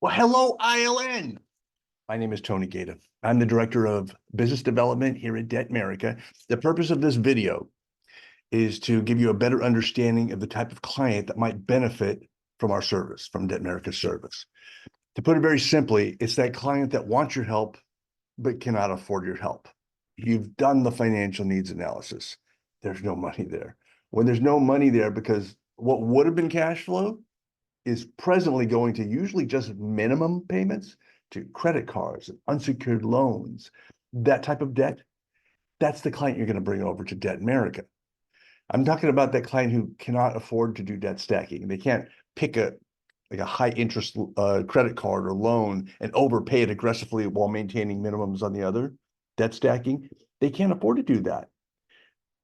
Well, hello, ILN. My name is Tony Gata. I'm the Director of Business Development here at Debtmerica. The purpose of this video is to give you a better understanding of the type of client that might benefit from our service, from Debtmerica's service. To put it very simply, it's that client that wants your help but cannot afford your help. You've done the financial needs analysis. There's no money there. When there's no money there, because what would have been cash flow is presently going to usually just minimum payments to credit cards, unsecured loans, that type of debt. That's the client you're going to bring over to Debtmerica. I'm talking about that client who cannot afford to do debt stacking. They can't pick a high interest credit card or loan and overpay it aggressively while maintaining minimums on the other. Debt stacking, they can't afford to do that.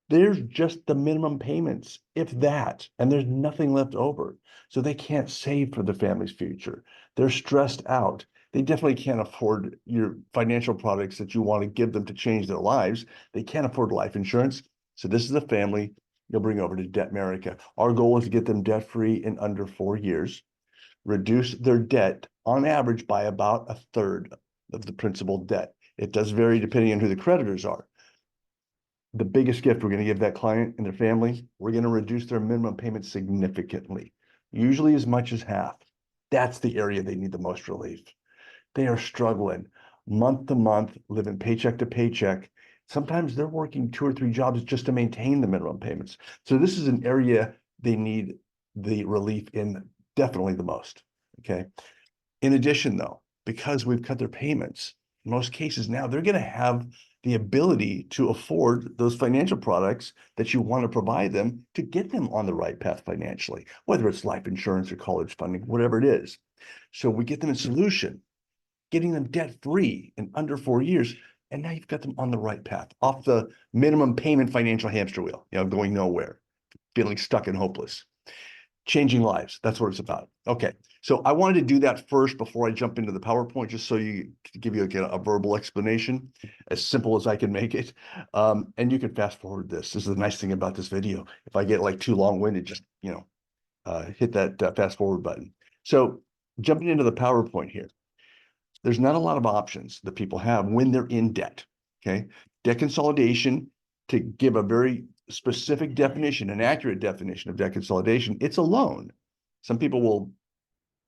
There's just the minimum payments, if that, and there's nothing left over. So they can't save for the family's future. They're stressed out. They definitely can't afford your financial products that you want to give them to change their lives. They can't afford life insurance. So this is the family you'll bring over to Debtmerica. Our goal is to get them debt-free in under 4 years, reduce their debt on average by about a third of the principal debt. It does vary depending on who the creditors are. The biggest gift we're going to give that client and their family, we're going to reduce their minimum payment significantly, usually as much as half. That's the area they need the most relief. They are struggling month to month, living paycheck to paycheck. Sometimes they're working 2 or 3 jobs just to maintain the minimum payments. So this is an area they need the relief in definitely the most, okay? In addition, though, because we've cut their payments, in most cases now, they're going to have the ability to afford those financial products that you want to provide them to get them on the right path financially, whether it's life insurance or college funding, whatever it is. So we get them a solution, getting them debt-free in under 4 years, and now you've got them on the right path, off the minimum payment financial hamster wheel, going nowhere, feeling stuck and hopeless. Changing lives, that's what it's about. Okay, so I wanted to do that first before I jump into the PowerPoint, just so you give you a verbal explanation, as simple as I can make it. And you can fast forward this. This is the nice thing about this video. If I get like too long-winded, just hit that fast forward button. So jumping into the PowerPoint here, there's not a lot of options that people have when they're in debt. Okay, debt consolidation, to give a very specific definition, an accurate definition of debt consolidation, it's a loan. Some people will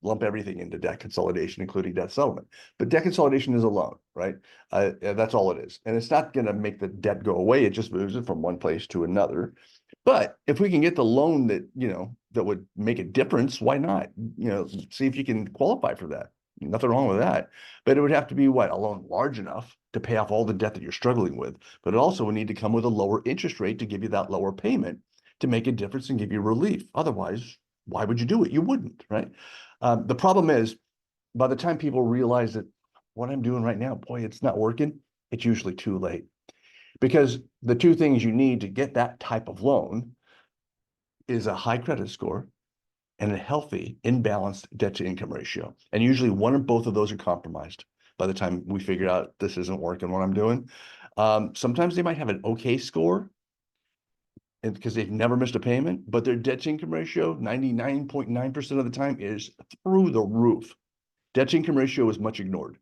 lump everything into debt consolidation, including debt settlement. But debt consolidation is a loan, right? That's all it is. And it's not going to make the debt go away. It just moves it from one place to another. But if we can get the loan that, that would make a difference, why not? See if you can qualify for that. Nothing wrong with that. But it would have to be what? A loan large enough to pay off all the debt that you're struggling with. But it also would need to come with a lower interest rate to give you that lower payment to make a difference and give you relief. Otherwise, why would you do it? You wouldn't, right? The problem is, by the time people realize that what I'm doing right now, boy, it's not working, it's usually too late. Because the 2 things you need to get that type of loan is a high credit score and a healthy, imbalanced debt-to-income ratio. And usually one or both of those are compromised by the time we figure out this isn't working, what I'm doing. Sometimes they might have an okay score, and because they've never missed a payment, but their debt-to-income ratio, 99.9% of the time, is through the roof. Debt-to-income ratio is much ignored.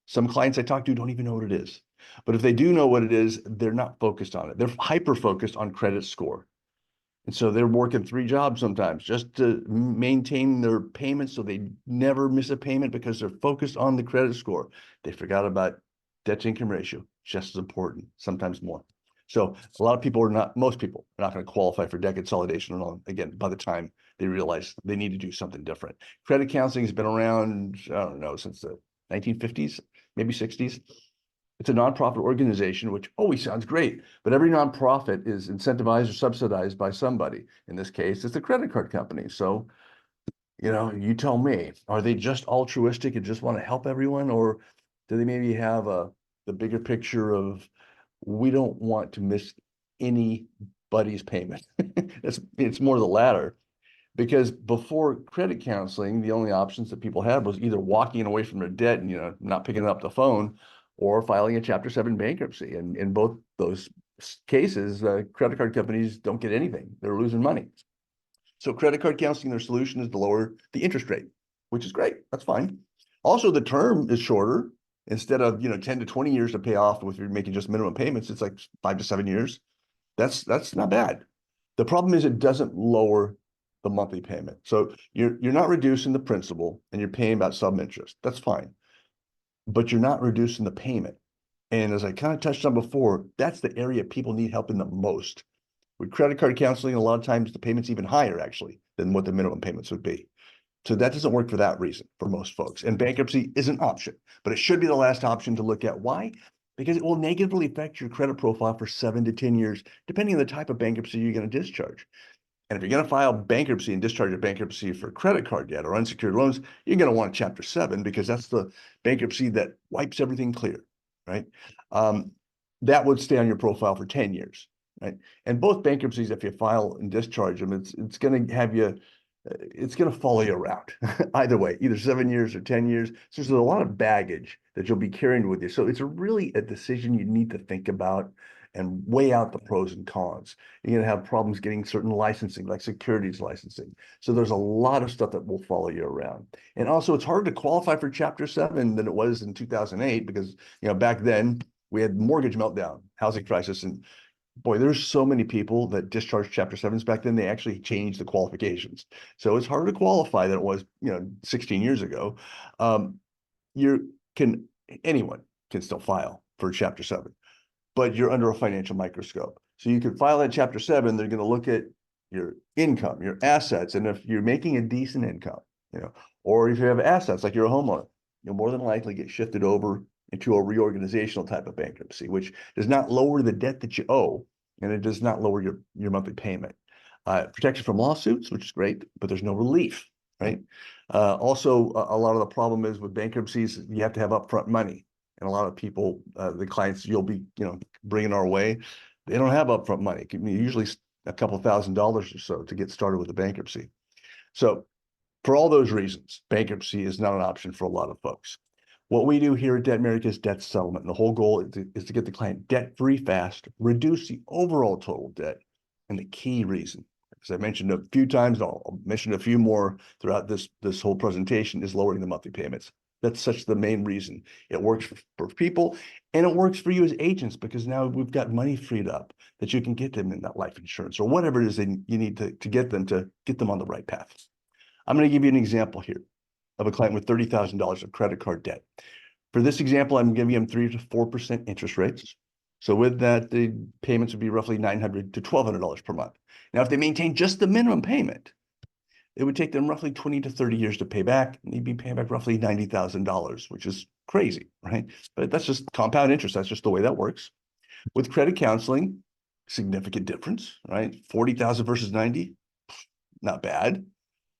Some clients I talk to don't even know what it is. But if they do know what it is, they're not focused on it. They're hyper-focused on credit score. And so they're working 3 jobs sometimes just to maintain their payments so they never miss a payment because they're focused on the credit score. They forgot about debt-to-income ratio, just as important, sometimes more. So a lot of people most people are not going to qualify for debt consolidation loan, again, by the time they realize they need to do something different. Credit counseling has been around, I don't know, since the 1950s, maybe 60s. It's a nonprofit organization, which always sounds great, but every nonprofit is incentivized or subsidized by somebody. In this case, it's the credit card company. So, you tell me, are they just altruistic and just want to help everyone? Or do they maybe have the bigger picture of, we don't want to miss anybody's payment? It's more the latter. Because before credit counseling, the only options that people had was either walking away from their debt and, not picking up the phone, or filing a Chapter 7 bankruptcy. And in both those cases, credit card companies don't get anything. They're losing money. So credit card counseling, their solution is to lower the interest rate, which is great. That's fine. Also, the term is shorter. Instead of 10 to 20 years to pay off if you're making just minimum payments, it's like 5 to 7 years. That's not bad. The problem is it doesn't lower the monthly payment. So you're not reducing the principal and you're paying about some interest. That's fine. But you're not reducing the payment. And as I kind of touched on before, that's the area people need help in the most. With credit card counseling, a lot of times the payment's even higher actually than what the minimum payments would be. So that doesn't work for that reason for most folks. And bankruptcy is an option, but it should be the last option to look at. Why? Because it will negatively affect your credit profile for 7 to 10 years, depending on the type of bankruptcy you're going to discharge. And if you're going to file bankruptcy and discharge a bankruptcy for credit card debt or unsecured loans, you're going to want Chapter 7 because that's the bankruptcy that wipes everything clear, right? That would stay on your profile for 10 years, right? And both bankruptcies, if you file and discharge them, it's going to have you, it's going to follow you around either way, either 7 years or 10 years. So there's a lot of baggage that you'll be carrying with you. So it's really a decision you need to think about and weigh out the pros and cons. You're going to have problems getting certain licensing, like securities licensing. So there's a lot of stuff that will follow you around. And also, it's harder to qualify for Chapter 7 than it was in 2008 because, back then we had mortgage meltdown, housing crisis, and boy, there's so many people that discharged Chapter 7s back then. They actually changed the qualifications. So it's harder to qualify than it was, 16 years ago. Anyone can still file for Chapter 7, but you're under a financial microscope. So you can file that Chapter 7, they're going to look at your income, your assets, and if you're making a decent income, or if you have assets like you're a homeowner, you'll more than likely get shifted over into a reorganizational type of bankruptcy, which does not lower the debt that you owe, and it does not lower your monthly payment. Protection from lawsuits, which is great, but there's no relief, right? Also, a lot of the problem is with bankruptcies, you have to have upfront money. And a lot of people, the clients you'll be, bringing our way, they don't have upfront money. It can be usually a couple $1,000s or so to get started with a bankruptcy. So for all those reasons, bankruptcy is not an option for a lot of folks. What we do here at Debtmerica is debt settlement. And the whole goal is to get the client debt-free fast, reduce the overall total debt. And the key reason, as I mentioned a few times, and I'll mention a few more throughout this whole presentation, is lowering the monthly payments. That's such the main reason. It works for people, and it works for you as agents because now we've got money freed up that you can get them in that life insurance or whatever it is that you need to get them on the right path. I'm going to give you an example here of a client with $30,000 of credit card debt. For this example, I'm giving him 3 to 4% interest rates. So with that, the payments would be roughly $900 to $1,200 per month. Now, if they maintain just the minimum payment, it would take them roughly 20 to 30 years to pay back. And they'd be paying back roughly $90,000, which is crazy, right? But that's just compound interest. That's just the way that works. With credit counseling, significant difference, right? 40,000 versus 90, not bad.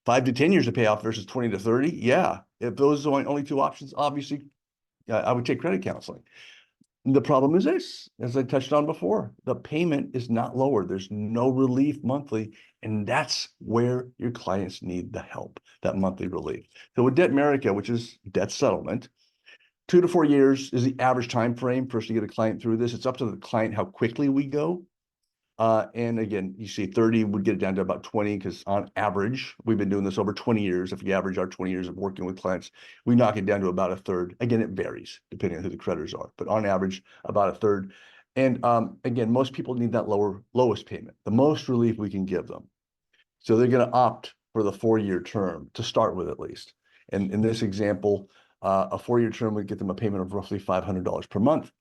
5 to 10 years to pay off versus 20 to 30. Yeah, if those are only two options, obviously, I would take credit counseling. The problem is this, as I touched on before, the payment is not lower. There's no relief monthly, and that's where your clients need the help, that monthly relief. So with Debtmerica, which is debt settlement, 2 to 4 years is the average time frame for us to get a client through this. It's up to the client how quickly we go. And again, you see 30 would get it down to about 20 because on average, we've been doing this over 20 years. If you average our 20 years of working with clients, we knock it down to about a third. Again, it varies depending on who the creditors are, but on average, about a third. And again, most people need that lowest payment, the most relief we can give them. So they're going to opt for the 4-year term to start with at least. And in this example, a 4-year term would get them a payment of roughly $500 per month.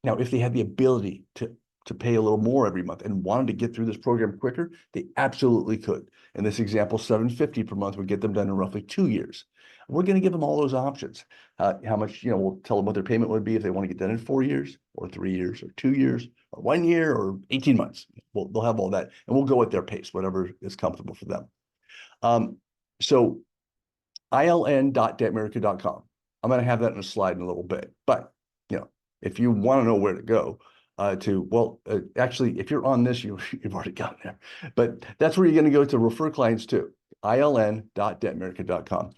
Now, if they had the ability to pay a little more every month and wanted to get through this program quicker, they absolutely could. In this example, $750 per month would get them done in roughly 2 years. We're going to give them all those options. How much, we'll tell them what their payment would be if they want to get done in 4 years or 3 years or 2 years or 1 year or 18 months. They'll have all that, and we'll go at their pace, whatever is comfortable for them. So iln.debtmerica.com. I'm going to have that in a slide in a little bit, but if you want to know where to go, actually, if you're on this, you've already gotten there. But that's where you're going to go to refer clients to, iln.debtmerica.com.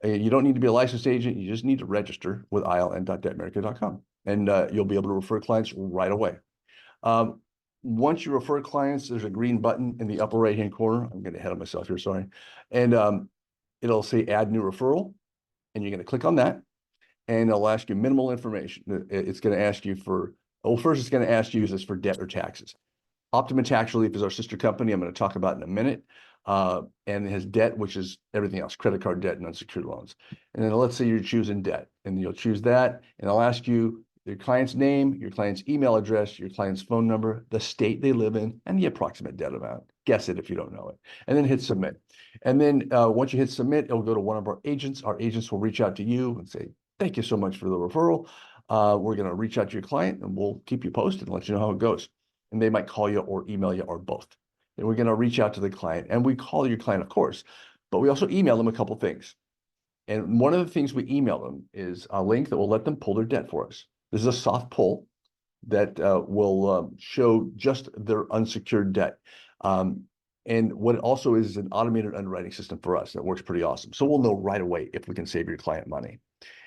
You don't need to be a licensed agent. You just need to register with iln.debtmerica.com, and you'll be able to refer clients right away. Once you refer clients, there's a green button in the upper right-hand corner. I'm getting ahead of myself here, sorry. And it'll say add new referral. and you're going to click on that, and it'll ask you minimal information. It's going to ask you for, well, first it's going to ask you, is this for debt or taxes? Optima Tax Relief is our sister company I'm going to talk about in a minute. And it has debt, which is everything else, credit card debt and unsecured loans. And then let's say you're choosing debt, and you'll choose that, and I'll ask you your client's name, your client's email address, your client's phone number, the state they live in, and the approximate debt amount. Guess it if you don't know it. And then hit submit. And then once you hit submit, it'll go to one of our agents. Our agents will reach out to you and say, thank you so much for the referral. We're going to reach out to your client, and we'll keep you posted and let you know how it goes. And they might call you or email you or both. And we're going to reach out to the client, and we call your client, of course, but we also email them a couple things. And one of the things we email them is a link that will let them pull their debt for us. This is a soft pull that will show just their unsecured debt. And what it also is an automated underwriting system for us that works pretty awesome. So we'll know right away if we can save your client money.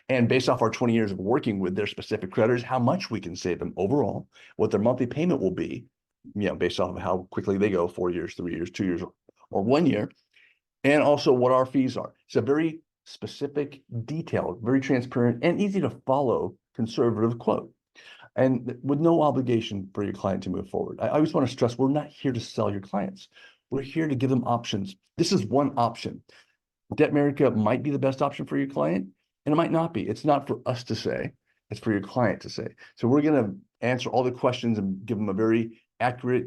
And based off our 20 years of working with their specific creditors, how much we can save them overall, what their monthly payment will be, based off of how quickly they go, 4 years, 3 years, 2 years, or 1 year, and also what our fees are. It's a very specific, detailed, very transparent, and easy to follow conservative quote, and with no obligation for your client to move forward. I always want to stress, we're not here to sell your clients. We're here to give them options. This is one option. Debtmerica might be the best option for your client, and it might not be. It's not for us to say, it's for your client to say. So we're going to answer all the questions and give them a very accurate,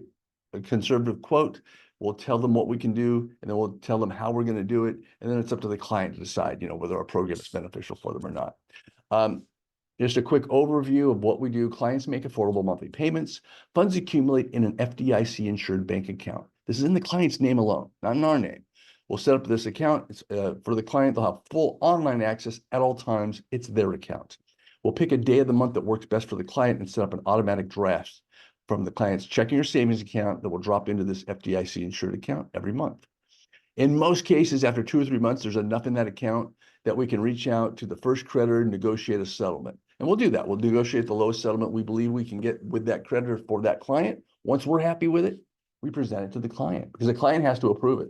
conservative quote. We'll tell them what we can do, and then we'll tell them how we're going to do it. And then it's up to the client to decide, whether our program is beneficial for them or not. Just a quick overview of what we do. Clients make affordable monthly payments. Funds accumulate in an FDIC insured bank account. This is in the client's name alone, not in our name. We'll set up this account. It's, for the client, they'll have full online access at all times. It's their account. We'll pick a day of the month that works best for the client and set up an automatic draft from the client's checking or savings account that will drop into this FDIC insured account every month. In most cases, after 2 or 3 months, there's enough in that account that we can reach out to the first creditor and negotiate a settlement. And we'll do that. We'll negotiate the lowest settlement we believe we can get with that creditor for that client. Once we're happy with it, we present it to the client because the client has to approve it.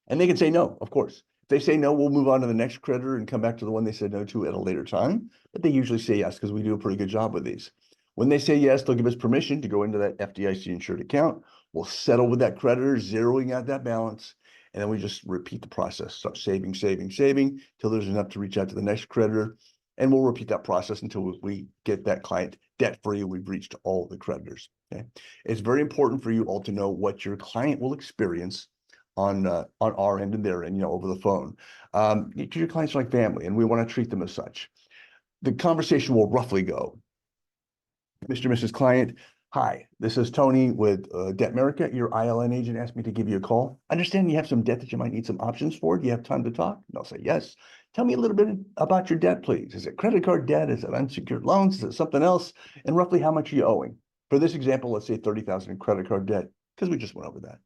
And they can say no, of course. If they say no, we'll move on to the next creditor and come back to the one they said no to at a later time. But they usually say yes because we do a pretty good job with these. When they say yes, they'll give us permission to go into that FDIC insured account. We'll settle with that creditor, zeroing out that balance. And then we just repeat the process. Start saving till there's enough to reach out to the next creditor. And we'll repeat that process until we get that client debt-free. We've reached all the creditors. Okay. It's very important for you all to know what your client will experience on our end and their end, over the phone. Your clients are like family, and we want to treat them as such. The conversation will roughly go, Mr. and Mrs. Client, hi, this is Tony with Debtmerica. Your ILN agent asked me to give you a call. I understand you have some debt that you might need some options for. Do you have time to talk? And I'll say yes. Tell me a little bit about your debt, please. Is it credit card debt? Is it unsecured loans? Is it something else? And roughly how much are you owing? For this example, let's say $30,000 in credit card debt, because we just went over that.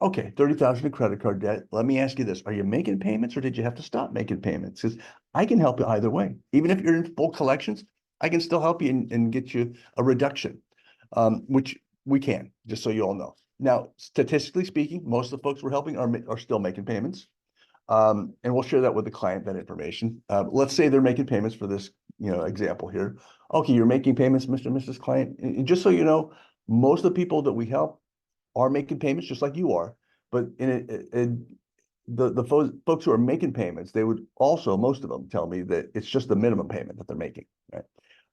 Okay, $30,000 in credit card debt. Let me ask you this. Are you making payments or did you have to stop making payments? Because I can help you either way. Even if you're in full collections, I can still help you and get you a reduction, which we can, just so you all know. Now, statistically speaking, most of the folks we're helping are still making payments. And we'll share that with the client, that information. Let's say they're making payments for this, example here. Okay, you're making payments, Mr. and Mrs. Client. And just so you know, most of the people that we help are making payments just like you are, but the folks who are making payments, they would also, most of them tell me that it's just the minimum payment that they're making, right?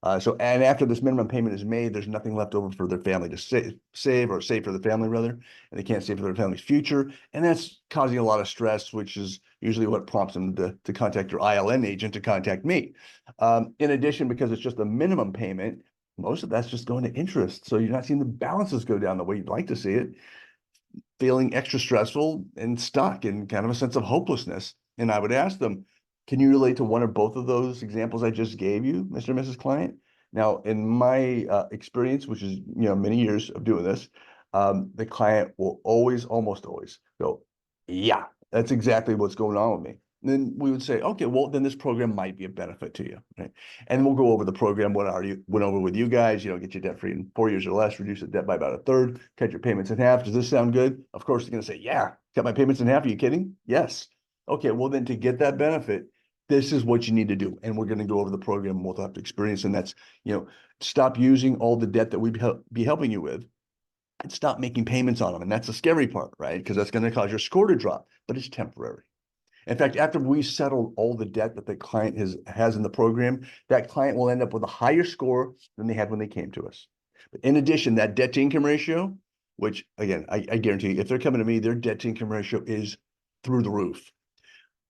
And after this minimum payment is made, there's nothing left over for their family to save for the family rather, and they can't save for their family's future. And that's causing a lot of stress, which is usually what prompts them to contact your ILN agent to contact me. In addition, because it's just a minimum payment, most of that's just going to interest. So you're not seeing the balances go down the way you'd like to see it, feeling extra stressful and stuck in kind of a sense of hopelessness. And I would ask them, can you relate to one or both of those examples I just gave you, Mr. and Mrs. Client? Now, in my experience, which is, many years of doing this, the client will almost always go, yeah, that's exactly what's going on with me. And then we would say, okay, well, then this program might be a benefit to you, right? And we'll go over the program, what already went over with you guys, get you debt free in 4 years or less, reduce the debt by about a third, cut your payments in half. Does this sound good? Of course, they're going to say, yeah, cut my payments in half. Are you kidding? Yes. Okay, well, then to get that benefit, this is what you need to do. And we're going to go over the program and we'll have to experience. And that's, stop using all the debt that we'd be helping you with and stop making payments on them. And that's the scary part, right? Because that's going to cause your score to drop, but it's temporary. In fact, after we settle all the debt that the client has in the program, that client will end up with a higher score than they had when they came to us. But in addition, that debt to income ratio, which again, I guarantee you, if they're coming to me, their debt to income ratio is through the roof.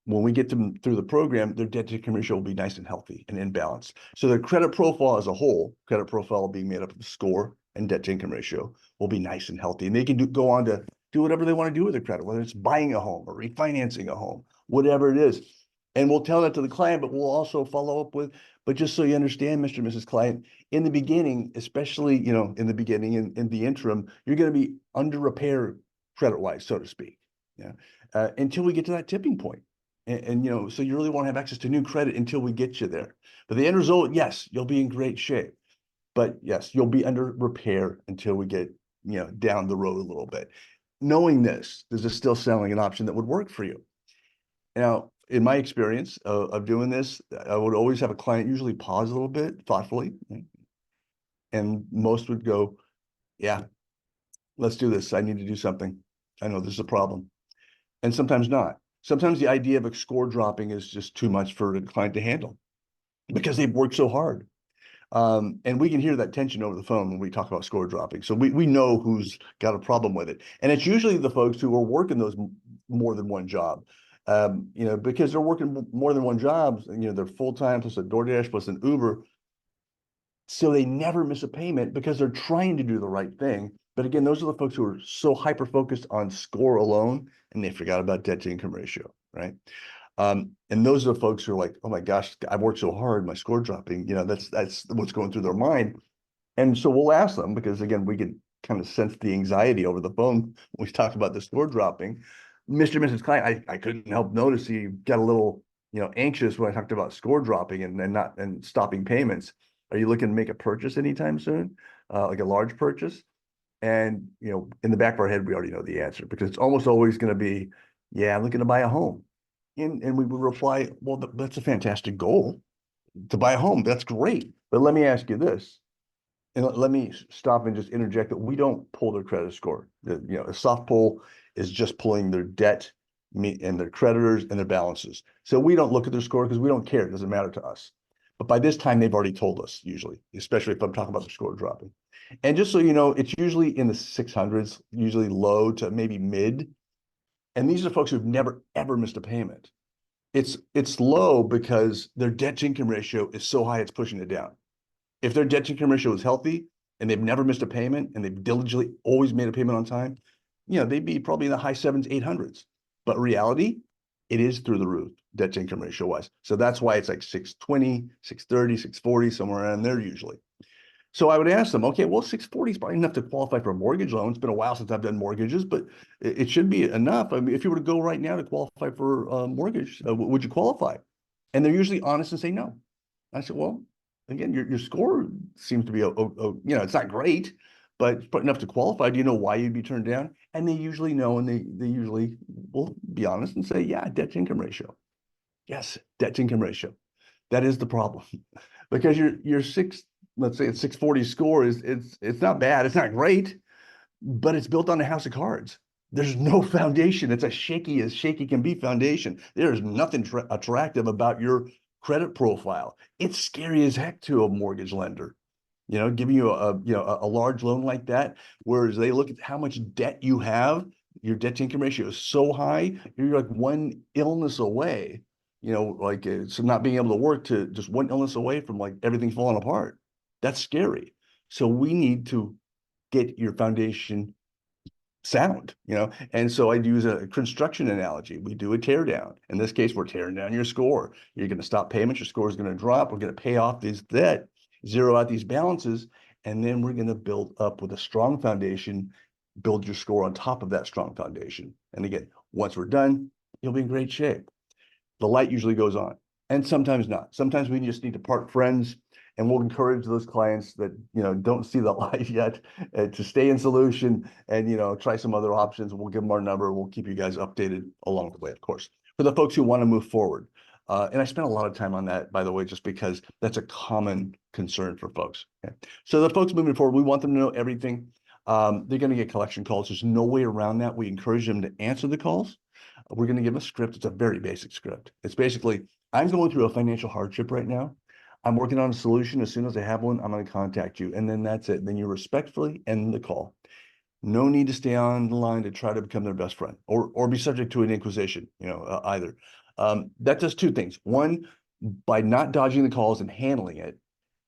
When we get them through the program, their debt to income ratio will be nice and healthy and in balance. So their credit profile as a whole, credit profile being made up of the score and debt to income ratio, will be nice and healthy. And they can go on to do whatever they want to do with their credit, whether it's buying a home or refinancing a home, whatever it is. And we'll tell that to the client, but we'll also follow up with, but just so you understand, Mr. and Mrs. Client, in the beginning, especially, in the beginning, in the interim, you're going to be under repair credit-wise, so to speak, until we get to that tipping point. And so you really won't have access to new credit until we get you there. But the end result, yes, you'll be in great shape. But yes, you'll be under repair until we get, down the road a little bit. Knowing this is still selling an option that would work for you. Now, in my experience of doing this, I would always have a client usually pause a little bit thoughtfully. And most would go, yeah, let's do this. I need to do something. I know this is a problem. And sometimes not. Sometimes the idea of a score dropping is just too much for a client to handle because they've worked so hard. And we can hear that tension over the phone when we talk about score dropping. So we know who's got a problem with it. And it's usually the folks who are working those more than one job, because they're working more than one job, they're full-time plus a DoorDash plus an Uber. So they never miss a payment because they're trying to do the right thing. But again, those are the folks who are so hyper-focused on score alone, and they forgot about debt to income ratio, right? And those are the folks who are like, oh my gosh, I've worked so hard, my score dropping, that's what's going through their mind. And so we'll ask them, because again, we can kind of sense the anxiety over the phone when we talk about the score dropping. Mr. and Mrs. Client, I couldn't help notice you got a little, anxious when I talked about score dropping and stopping payments. Are you looking to make a purchase anytime soon? Like a large purchase? And, in the back of our head, we already know the answer, because it's almost always going to be, yeah, I'm looking to buy a home. And we would reply, well, that's a fantastic goal to buy a home. That's great. But let me ask you this, and let me stop and just interject that we don't pull their credit score. A soft pull is just pulling their debt and their creditors and their balances. So we don't look at their score because we don't care. It doesn't matter to us. But by this time, they've already told us, usually, especially if I'm talking about the score dropping. And just so you know, it's usually in the 600s, usually low to maybe mid. And these are folks who've never, ever missed a payment. It's low because their debt to income ratio is so high, it's pushing it down. If their debt to income ratio is healthy and they've never missed a payment and they've diligently always made a payment on time, they'd be probably in the high 700s, 800s. But reality, it is through the roof, debt to income ratio wise. So that's why it's like 620, 630, 640, somewhere around there usually. So I would ask them, okay, well, 640 is probably enough to qualify for a mortgage loan. It's been a while since I've done mortgages, but it should be enough. I mean, if you were to go right now to qualify for a mortgage, would you qualify? And they're usually honest and say no. I said, well, again, your score seems to be, it's not great, but it's enough to qualify. Do you know why you'd be turned down? And they usually know, and they usually will be honest and say, yeah, debt to income ratio. Yes, debt to income ratio. That is the problem. Because let's say it's 640 score it's not bad, it's not great, but it's built on a house of cards. There's no foundation. It's as shaky can be foundation. There's nothing attractive about your credit profile. It's scary as heck to a mortgage lender, giving you a large loan like that, whereas they look at how much debt you have. Your debt to income ratio is so high, you're like one illness away, like it's not being able to work, to just one illness away from like everything falling apart. That's scary. So we need to get your foundation sound, and so I use a construction analogy. We do a tear down. In this case, we're tearing down your score. You're going to stop payments, your score is going to drop, we're going to pay off this debt, zero out these balances, and then we're going to build up with a strong foundation, build your score on top of that strong foundation. And again, once we're done, you'll be in great shape. The light usually goes on, and sometimes not. Sometimes we just need to part friends, and we'll encourage those clients that don't see the light yet to stay in solution and try some other options. We'll give them our number. We'll keep you guys updated along the way, of course. For the folks who want to move forward, And I spent a lot of time on that, by the way, just because that's a common concern for folks. Okay? So the folks moving forward, we want them to know everything. They're going to get collection calls. There's no way around that. We encourage them to answer the calls. We're going to give them a script. It's a very basic script. It's basically, I'm going through a financial hardship right now. I'm working on a solution. As soon as I have one, I'm going to contact you. And then that's it. Then you respectfully end the call. No need to stay on the line to try to become their best friend or be subject to an inquisition, either. That does two things. One, by not dodging the calls and handling it,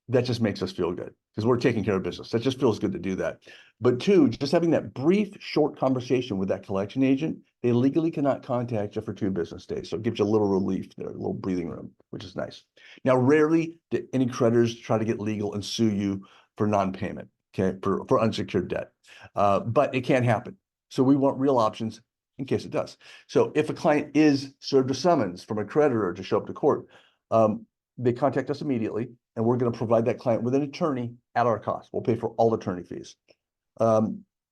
that just makes us feel good because we're taking care of business. That just feels good to do that. But two, just having that brief, short conversation with that collection agent, they legally cannot contact you for 2 business days. So it gives you a little relief there, a little breathing room, which is nice. Now, rarely do any creditors try to get legal and sue you for non-payment, okay, for unsecured debt. But it can happen. So we want real options in case it does. So if a client is served a summons from a creditor to show up to court, they contact us immediately, and we're going to provide that client with an attorney at our cost. We'll pay for all attorney fees.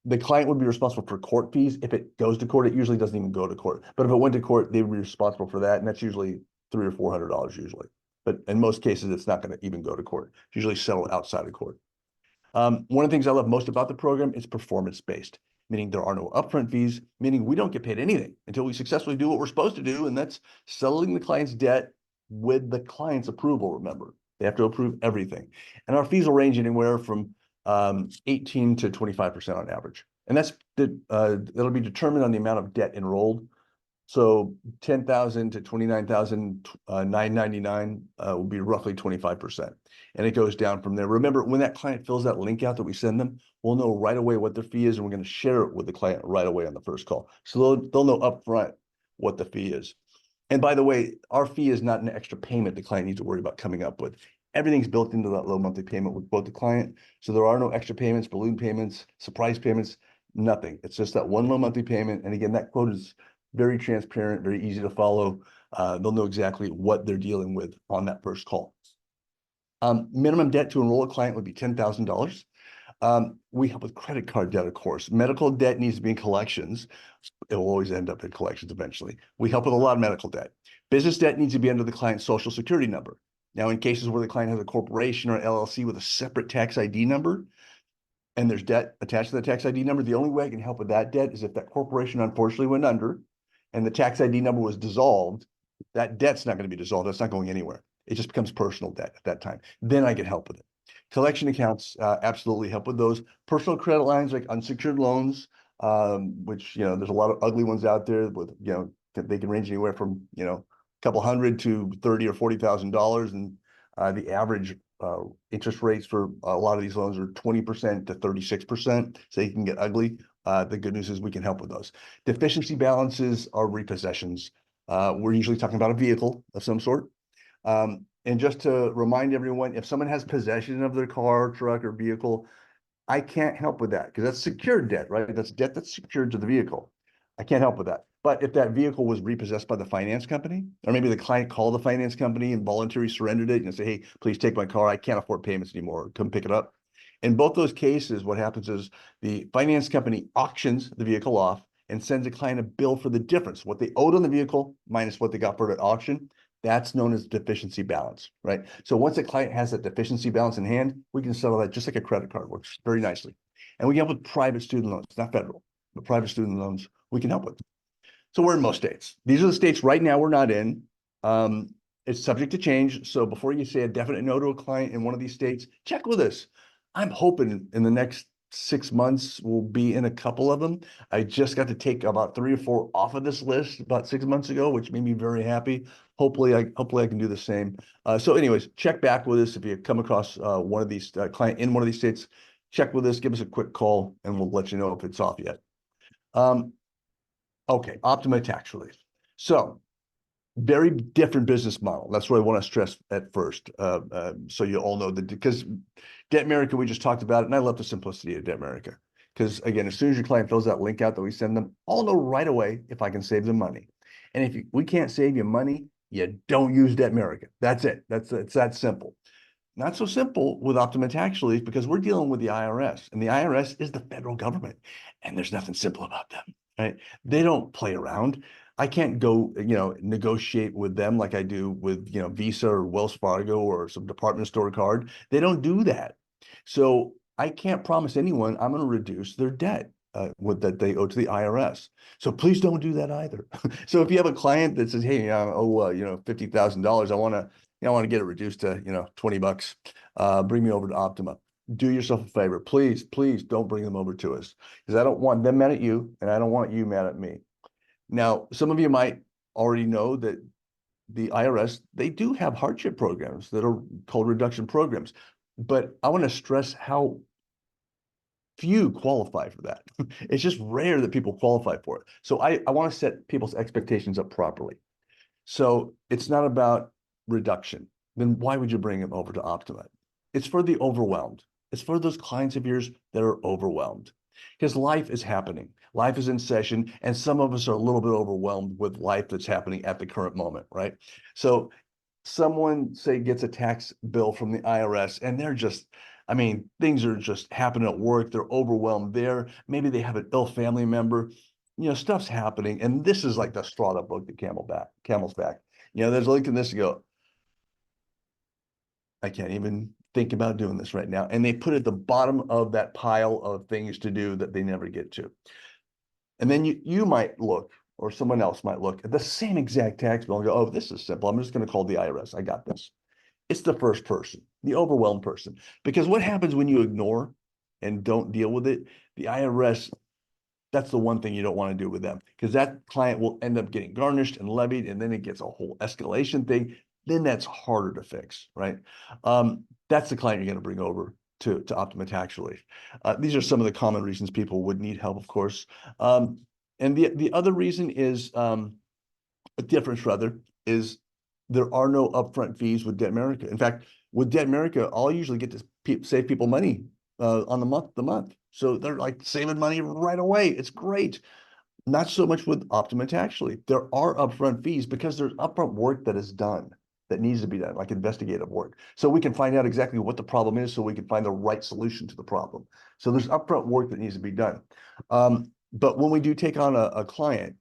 The client would be responsible for court fees. If it goes to court, it usually doesn't even go to court. But if it went to court, they would be responsible for that, and that's usually $300 or $400 usually. But in most cases, it's not going to even go to court. It's usually settled outside of court. One of the things I love most about the program is performance-based, meaning there are no upfront fees, meaning we don't get paid anything until we successfully do what we're supposed to do, and that's settling the client's debt with the client's approval, remember. They have to approve everything. And our fees will range anywhere from 18 to 25% on average. And that'll be determined on the amount of debt enrolled. So 10,000 to 29,999 will be roughly 25%. And it goes down from there. Remember, when that client fills that link out that we send them, we'll know right away what their fee is, and we're going to share it with the client right away on the first call. So they'll know upfront what the fee is. And by the way, our fee is not an extra payment the client needs to worry about coming up with. Everything's built into that low monthly payment with both the client. So there are no extra payments, balloon payments, surprise payments, nothing. It's just that one low monthly payment. And again, that quote is very transparent, very easy to follow. They'll know exactly what they're dealing with on that first call. Minimum debt to enroll a client would be $10,000. We help with credit card debt, of course. Medical debt needs to be in collections. It will always end up in collections eventually. We help with a lot of medical debt. Business debt needs to be under the client's social security number. Now, in cases where the client has a corporation or LLC with a separate tax ID number, and there's debt attached to the tax ID number, the only way I can help with that debt is if that corporation unfortunately went under and the tax ID number was dissolved. That debt's not going to be dissolved. That's not going anywhere. It just becomes personal debt at that time. Then I can help with it. Collection accounts absolutely help with those. Personal credit lines like unsecured loans, which, there's a lot of ugly ones out there with, they can range anywhere from, a couple hundred to $30,000 or $40,000. And the average interest rates for a lot of these loans are 20% to 36%. So they can get ugly. The good news is we can help with those. Deficiency balances are repossessions. We're usually talking about a vehicle of some sort. And just to remind everyone, if someone has possession of their car, truck, or vehicle, I can't help with that because that's secured debt, right? That's debt that's secured to the vehicle. I can't help with that. But if that vehicle was repossessed by the finance company, or maybe the client called the finance company and voluntarily surrendered it and say, hey, please take my car. I can't afford payments anymore. Come pick it up. In both those cases, what happens is the finance company auctions the vehicle off and sends the client a bill for the difference, what they owed on the vehicle minus what they got for it at auction. That's known as deficiency balance, right? So once a client has that deficiency balance in hand, we can settle that just like a credit card works very nicely. And we can help with private student loans, not federal, but private student loans we can help with. So we're in most states. These are the states right now we're not in. It's subject to change. So before you say a definite no to a client in one of these states, check with us. I'm hoping in the next 6 months we'll be in a couple of them. I just got to take about 3 or 4 off of this list about 6 months ago, which made me very happy. Hopefully I can do the same. So anyways, check back with us if you come across one of these client in one of these states. Check with us, give us a quick call, and we'll let you know if it's off yet. Okay, Optima tax relief. So very different business model. That's what I want to stress at first. So you all know that, because Debtmerica, we just talked about it, and I love the simplicity of Debtmerica. Because again, as soon as your client fills that link out that we send them, I'll know right away if I can save them money. And if we can't save you money, you don't use Debtmerica. That's it. It's that simple. Not so simple with Optima tax relief because we're dealing with the IRS, and the IRS is the federal government, and there's nothing simple about them, right? They don't play around. I can't go, negotiate with them like I do with, Visa or Wells Fargo or some department store card. They don't do that. So I can't promise anyone I'm going to reduce their debt that they owe to the IRS. So please don't do that either. So if you have a client that says, "Hey, I owe $50,000, I want to get it reduced to $20, bring me over to Optima." Do yourself a favor, please, please don't bring them over to us because I don't want them mad at you, and I don't want you mad at me. Now, some of you might already know that the IRS, they do have hardship programs that are called reduction programs, but I want to stress how few qualify for that. It's just rare that people qualify for it. So I want to set people's expectations up properly. So it's not about reduction. Then why would you bring them over to Optima? It's for the overwhelmed. It's for those clients of yours that are overwhelmed because life is happening. Life is in session, and some of us are a little bit overwhelmed with life that's happening at the current moment, right? So someone, say, gets a tax bill from the IRS and they're just, things are just happening at work. They're overwhelmed there. Maybe they have an ill family member. Stuff's happening. And this is like the straw that broke the camel's back. There's a link in this to go, I can't even think about doing this right now. And they put it at the bottom of that pile of things to do that they never get to. And then you might look, or someone else might look at the same exact tax bill and go, "Oh, this is simple. I'm just going to call the IRS. I got this." It's the first person, the overwhelmed person. Because what happens when you ignore and don't deal with it? The IRS, that's the one thing you don't want to do with them because that client will end up getting garnished and levied, and then it gets a whole escalation thing. Then that's harder to fix, right? That's the client you're going to bring over to Optima Tax Relief. These are some of the common reasons people would need help, of course. And the other reason is a difference rather is there are no upfront fees with Debtmerica. In fact, with Debtmerica, I'll usually get to save people money on the month. So they're like saving money right away. It's great. Not so much with Optima Tax Relief. There are upfront fees because there's upfront work that is done that needs to be done, like investigative work. So we can find out exactly what the problem is so we can find the right solution to the problem. So there's upfront work that needs to be done. But when we do take on a client,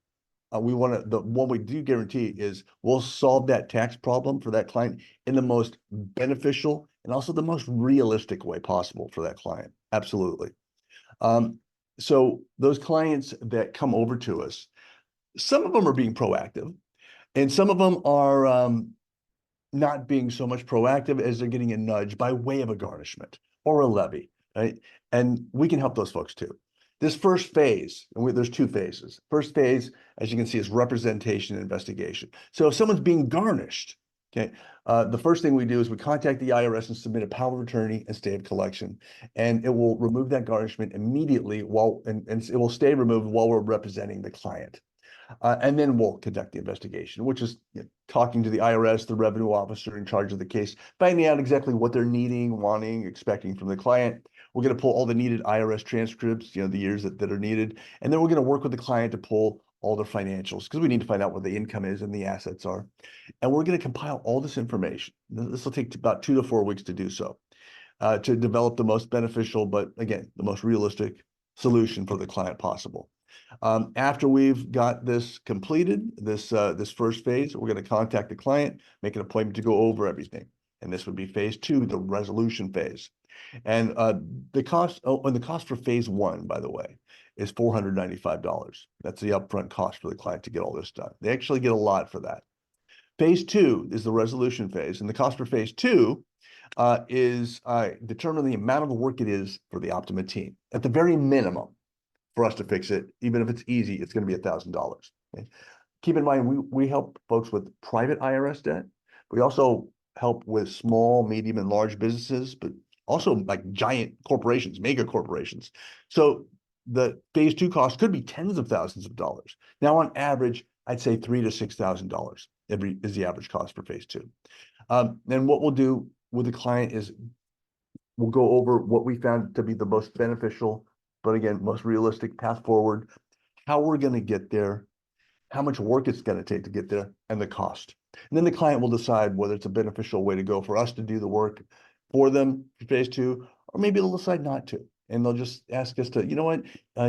what we do guarantee is we'll solve that tax problem for that client in the most beneficial and also the most realistic way possible for that client. Absolutely. So those clients that come over to us, some of them are being proactive and some of them are not being so much proactive as they're getting a nudge by way of a garnishment or a levy, right? And we can help those folks too. This first phase, and there's two phases. First phase, as you can see, is representation and investigation. So if someone's being garnished, okay, the first thing we do is we contact the IRS and submit a power of attorney and stay of collection, and it will remove that garnishment immediately and it will stay removed while we're representing the client. And then we'll conduct the investigation, which is talking to the IRS, the revenue officer in charge of the case, finding out exactly what they're needing, wanting, expecting from the client. We're going to pull all the needed IRS transcripts, the years that are needed. And then we're going to work with the client to pull all their financials because we need to find out what the income is and the assets are. And we're going to compile all this information. This will take about 2 to 4 weeks to do so, to develop the most beneficial, but again, the most realistic solution for the client possible. After we've got this completed, this first phase, we're going to contact the client, make an appointment to go over everything. And this would be phase 2, the resolution phase. And the cost for phase 1, by the way, is $495. That's the upfront cost for the client to get all this done. They actually get a lot for that. Phase 2 is the resolution phase, and the cost for phase 2 is determining the amount of work it is for the Optima team. At the very minimum, for us to fix it, even if it's easy, it's going to be $1,000. Okay? Keep in mind, we help folks with private IRS debt. We also help with small, medium, and large businesses, but also like giant corporations, mega corporations. So the phase 2 cost could be tens of thousands of dollars. Now, on average, I'd say $3,000 to $6,000 is the average cost for phase 2. And what we'll do with the client is we'll go over what we found to be the most beneficial, but again, most realistic path forward, how we're going to get there, how much work it's going to take to get there, and the cost. And then the client will decide whether it's a beneficial way to go for us to do the work for them for phase 2, or maybe they'll decide not to. and they'll just ask us to, you know what,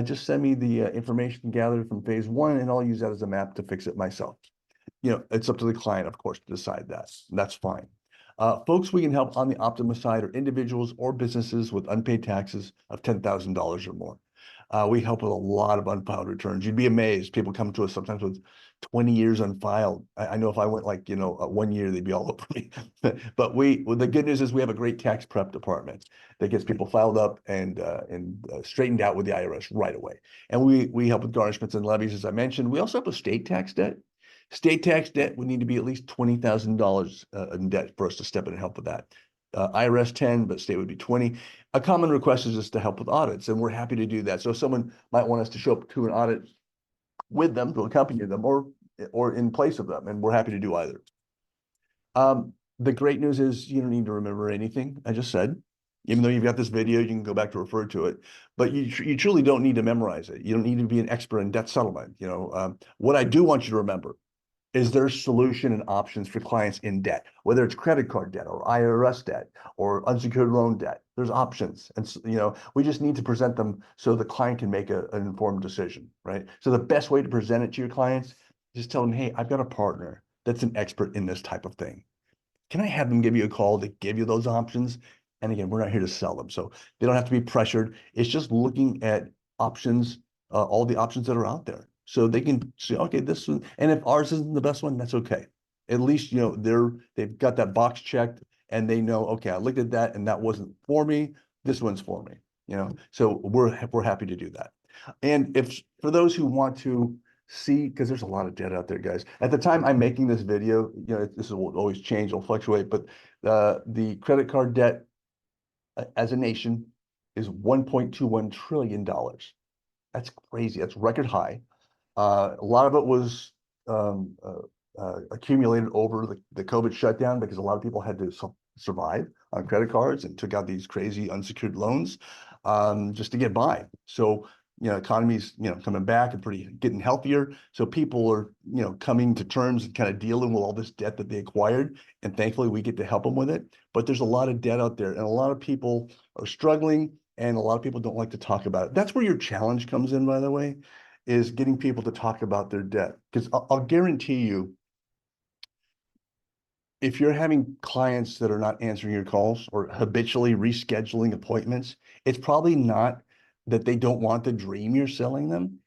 just send me the information gathered from phase one, and I'll use that as a map to fix it myself. It's up to the client, of course, to decide that. That's fine. Folks we can help on the Optimus side are individuals or businesses with unpaid taxes of $10,000 or more. We help with a lot of unfiled returns. You'd be amazed. People come to us sometimes with 20 years unfiled. I know if I went like, 1 year, they'd be all over me. But the good news is we have a great tax prep department that gets people filed up and straightened out with the IRS right away. And we help with garnishments and levies, as I mentioned. We also help with state tax debt. State tax debt would need to be at least $20,000 in debt for us to step in and help with that. IRS 10, but state would be 20. A common request is just to help with audits, and we're happy to do that. So if someone might want us to show up to an audit with them, to accompany them, or in place of them, and we're happy to do either. The great news is you don't need to remember anything I just said. Even though you've got this video, you can go back to refer to it, but you truly don't need to memorize it. You don't need to be an expert in debt settlement. What I do want you to remember is there solution and options for clients in debt, whether it's credit card debt or IRS debt or unsecured loan debt. There's options, and we just need to present them so the client can make an informed decision, right? So the best way to present it to your clients, just tell them, hey, I've got a partner that's an expert in this type of thing. Can I have them give you a call to give you those options? And again, we're not here to sell them, so they don't have to be pressured. It's just looking at options, all the options that are out there. So they can say, okay, this one, and if ours isn't the best one, that's okay. At least, they've got that box checked and they know, okay, I looked at that and that wasn't for me. This one's for me, so we're happy to do that. And if for those who want to see, because there's a lot of debt out there, guys. At the time I'm making this video, this will always change, it'll fluctuate, but the credit card debt as a nation is $1.21 trillion. That's crazy. That's record high. A lot of it was accumulated over the COVID shutdown because a lot of people had to survive on credit cards and took out these crazy unsecured loans just to get by. So, economy's, coming back and getting healthier. So people are, coming to terms and kind of dealing with all this debt that they acquired. And thankfully we get to help them with it. But there's a lot of debt out there and a lot of people are struggling and a lot of people don't like to talk about it. That's where your challenge comes in, by the way, is getting people to talk about their debt. Because I'll guarantee you, if you're having clients that are not answering your calls or habitually rescheduling appointments, it's probably not that they don't want the dream you're selling them.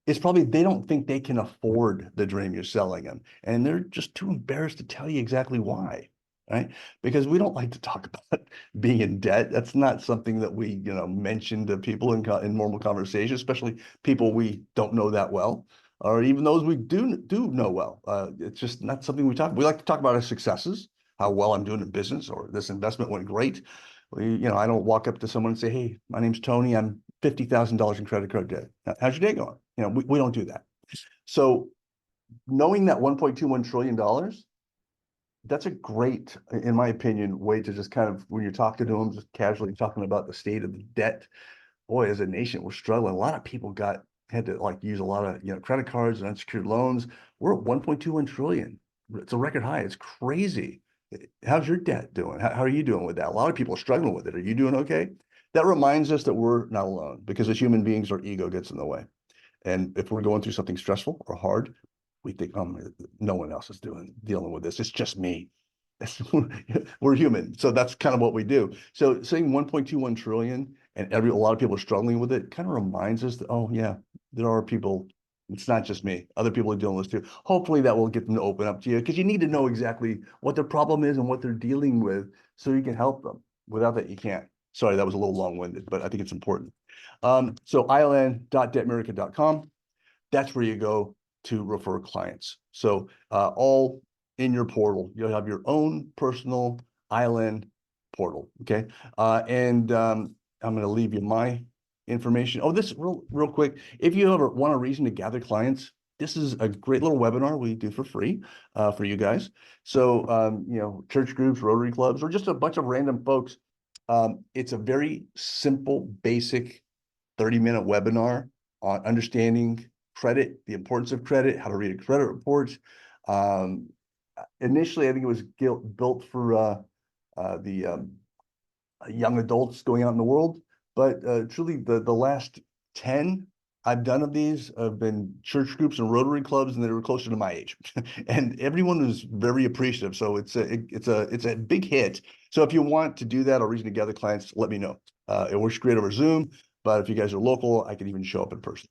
It's probably they don't think they can afford the dream you're selling them. And they're just too embarrassed to tell you exactly why, right? Because we don't like to talk about being in debt. That's not something that we, mention to people in normal conversation, especially people we don't know that well, or even those we do know well. It's just not something we talk. We like to talk about our successes, how well I'm doing in business, or this investment went great. I don't walk up to someone and say, "Hey, my name's Tony. I'm $50,000 in credit card debt. How's your day going?" We don't do that. So knowing that $1.21 trillion, that's a great, in my opinion, way to just kind of, when you're talking to them, just casually talking about the state of the debt. Boy, as a nation, we're struggling. A lot of people had to use a lot of, credit cards and unsecured loans. We're at 1.21 trillion. It's a record high. It's crazy. How's your debt doing? How are you doing with that? A lot of people are struggling with it. Are you doing okay? That reminds us that we're not alone, because as human beings, our ego gets in the way. And if we're going through something stressful or hard, we think, no one else is dealing with this. It's just me. We're human. So that's kind of what we do. So saying 1.21 trillion and a lot of people are struggling with it kind of reminds us that, oh yeah, there are people, it's not just me. Other people are dealing with this too. Hopefully that will get them to open up to you, because you need to know exactly what their problem is and what they're dealing with so you can help them. Without that, you can't. Sorry, that was a little long-winded, but I think it's important. So iln.debtmerica.com, that's where you go to refer clients. So all in your portal, you'll have your own personal ILN portal, okay? And I'm going to leave you my information. Oh, this real quick. If you ever want a reason to gather clients, this is a great little webinar we do for free for you guys. So, church groups, Rotary clubs, or just a bunch of random folks. It's a very simple, basic 30-minute webinar on understanding credit, the importance of credit, how to read a credit report. Initially, I think it was built for the young adults going out in the world. but truly the last 10 I've done of these have been church groups and Rotary clubs, and they were closer to my age, and everyone was very appreciative. So it's a big hit. So if you want to do that or reason to gather clients, let me know. It works great over Zoom, but if you guys are local, I can even show up in person.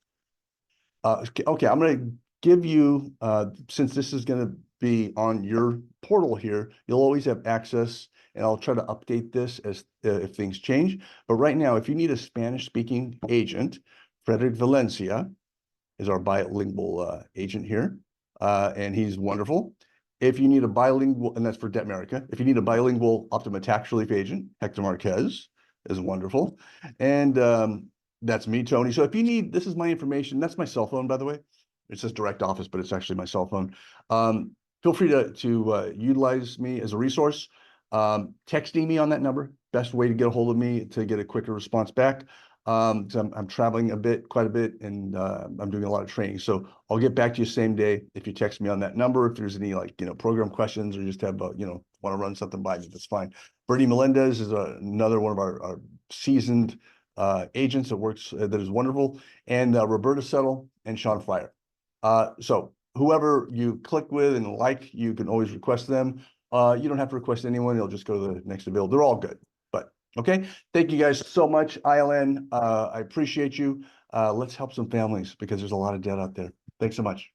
Okay, I'm going to give you, since this is going to be on your portal here, you'll always have access, and I'll try to update this as if things change. But right now, if you need a Spanish-speaking agent, Frederick Valencia is our bilingual agent here, and he's wonderful. If you need a bilingual, and that's for Debtmerica, if you need a bilingual Optima tax relief agent, Hector Marquez is wonderful. And that's me, Tony. So if you need, this is my information. That's my cell phone, by the way. It says direct office, but it's actually my cell phone. Feel free to utilize me as a resource. Texting me on that number, best way to get a hold of me to get a quicker response back. So I'm traveling quite a bit, and I'm doing a lot of training. So I'll get back to you same day if you text me on that number. If there's any program questions, or just have want to run something by me, that's fine. Bernie Melendez is another one of our seasoned agents that works that is wonderful, and Roberta Settle and Sean Fryer. So whoever you click with and you can always request them. You don't have to request anyone. They'll just go to the next available. They're all good. But okay, thank you guys so much, ILN. I appreciate you. Let's help some families because there's a lot of debt out there. Thanks so much.